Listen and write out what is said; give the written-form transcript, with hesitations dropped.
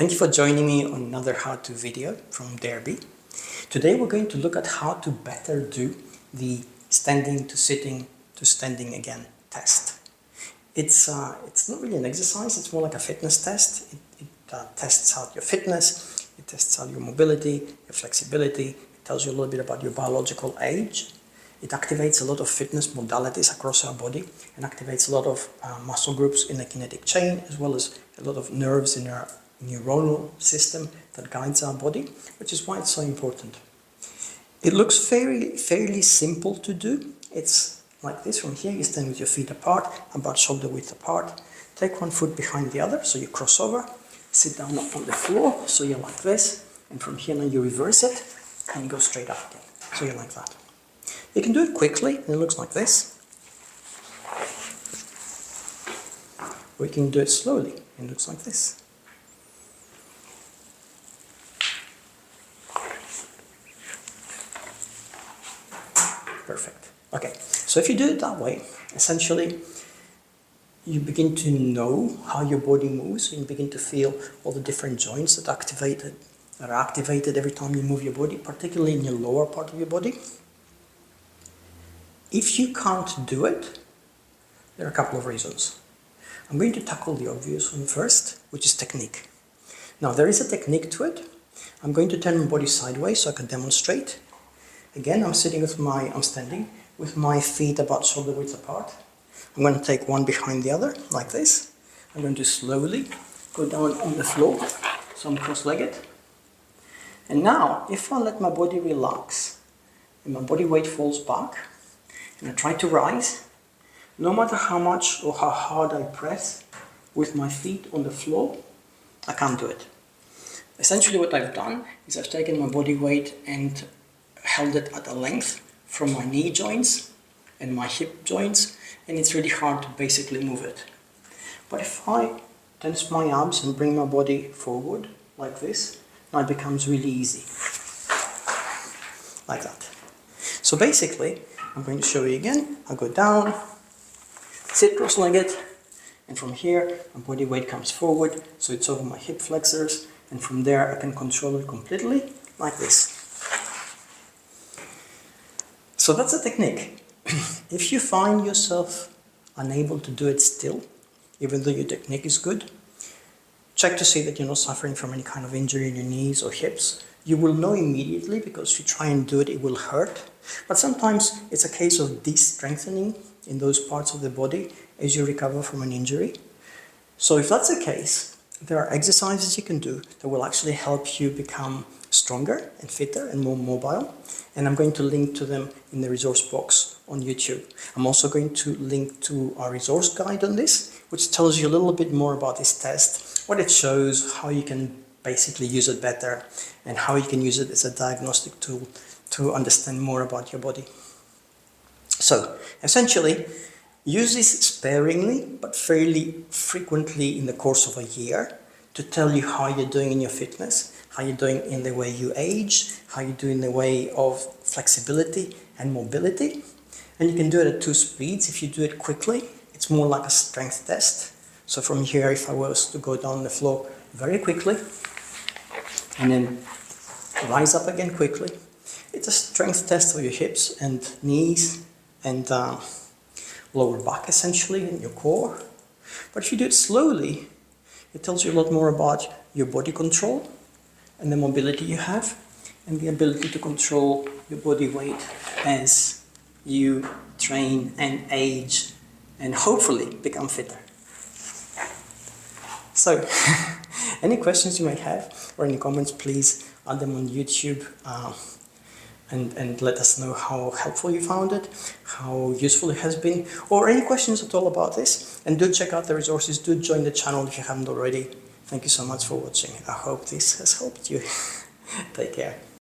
Thank you for joining me on another how-to video from Darebee. Today we're going to look at how to better do the standing to sitting to standing again test. It's not really an exercise, it's more like a fitness test. It tests out your fitness, it tests out your mobility, your flexibility, it tells you a little bit about your biological age. It activates a lot of fitness modalities across our body and activates a lot of muscle groups in the kinetic chain, as well as a lot of nerves in our neuronal system that guides our body, which is why it's so important. It looks fairly simple to do. It's like this. From here you stand with your feet apart, about shoulder width apart. Take one foot behind the other, so you cross over. Sit down on the floor, so you're like this. And from here now you reverse it and go straight up again. So you're like that. You can do it quickly, and it looks like this. Or you can do it slowly, and it looks like this. Perfect. Okay, so if you do it that way, essentially you begin to know how your body moves, and you begin to feel all the different joints that are activated every time you move your body, particularly in your lower part of your body. If you can't do it, there are a couple of reasons. I'm going to tackle the obvious one first, which is technique. Now, there is a technique to it. I'm going to turn my body sideways so I can demonstrate. Again, I'm standing with my feet about shoulder width apart. I'm going to take one behind the other, like this. I'm going to slowly go down on the floor, so I'm cross-legged. And now, if I let my body relax, and my body weight falls back, and I try to rise, no matter how much or how hard I press with my feet on the floor, I can't do it. Essentially what I've done is I've taken my body weight and held it at a length from my knee joints and my hip joints, and it's really hard to basically move it. But if I tense my abs and bring my body forward like this, now it becomes really easy. Like that. So basically, I'm going to show you again. I'll go down, sit cross-legged, and from here my body weight comes forward, so it's over my hip flexors, and from there I can control it completely, like this. So that's a technique. If you find yourself unable to do it still, even though your technique is good, check to see that you're not suffering from any kind of injury in your knees or hips. You will know immediately, because if you try and do it, it will hurt. But sometimes it's a case of de-strengthening in those parts of the body as you recover from an injury. So if that's the case, there are exercises you can do that will actually help you become stronger and fitter and more mobile. And I'm going to link to them in the resource box on YouTube. I'm also going to link to our resource guide on this, which tells you a little bit more about this test, what it shows, how you can basically use it better, and how you can use it as a diagnostic tool to understand more about your body. So, essentially, use this sparingly, but fairly frequently in the course of a year to tell you how you're doing in your fitness, how you're doing in the way you age, how you do in the way of flexibility and mobility. And you can do it at two speeds. If you do it quickly, it's more like a strength test. So from here, if I was to go down the floor very quickly, and then rise up again quickly, it's a strength test of your hips and knees and lower back, essentially, and your core. But if you do it slowly, it tells you a lot more about your body control and the mobility you have, and the ability to control your body weight as you train and age and hopefully become fitter. So, any questions you might have or any comments, please add them on YouTube and let us know how helpful you found it, how useful it has been, or any questions at all about this. And do check out the resources, do join the channel if you haven't already. Thank you so much for watching. I hope this has helped you. Take care.